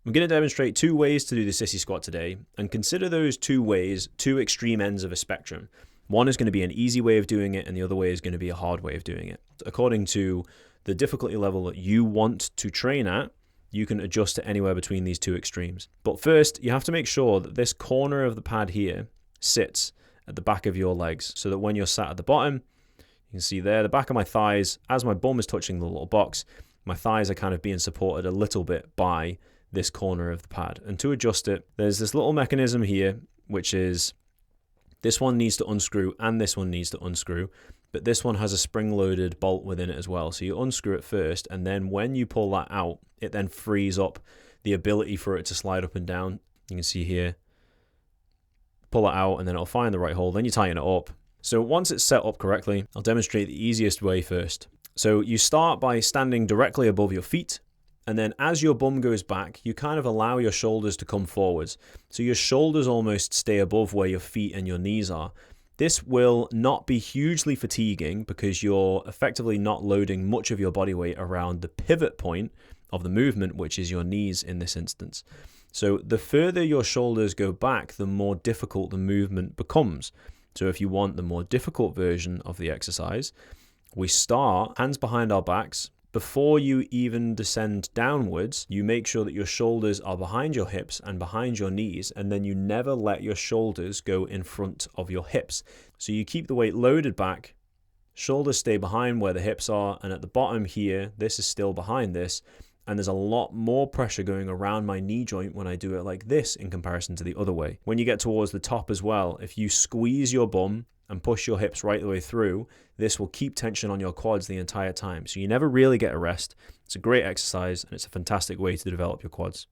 I'm going to demonstrate 2 ways to do the sissy squat today, and consider those 2 ways 2 extreme ends of a spectrum. One is going to be an easy way of doing it, and the other way is going to be a hard way of doing it. According to the difficulty level that you want to train at, you can adjust it anywhere between these 2 extremes. But first, you have to make sure that this corner of the pad here sits at the back of your legs, so that when you're sat at the bottom, you can see there, the back of my thighs, as my bum is touching the little box, my thighs are kind of being supported a little bit by this corner of the pad. And to adjust it, there's this little mechanism here, which is this one needs to unscrew and this one needs to unscrew, but this one has a spring-loaded bolt within it as well. So you unscrew it first, and then when you pull that out, it then frees up the ability for it to slide up and down. You can see here, pull it out, and then it'll find the right hole. Then you tighten it up. So once it's set up correctly, I'll demonstrate the easiest way first. So you start by standing directly above your feet, and then as your bum goes back, you kind of allow your shoulders to come forwards. So your shoulders almost stay above where your feet and your knees are. This will not be hugely fatiguing because you're effectively not loading much of your body weight around the pivot point of the movement, which is your knees in this instance. So the further your shoulders go back, the more difficult the movement becomes. So if you want the more difficult version of the exercise, we start hands behind our backs. Before you even descend downwards, you make sure that your shoulders are behind your hips and behind your knees, and then you never let your shoulders go in front of your hips. So you keep the weight loaded back, shoulders stay behind where the hips are, and at the bottom here, this is still behind this, and there's a lot more pressure going around my knee joint when I do it like this in comparison to the other way. When you get towards the top as well, if you squeeze your bum and push your hips right the way through, this will keep tension on your quads the entire time. So you never really get a rest. It's a great exercise, and it's a fantastic way to develop your quads.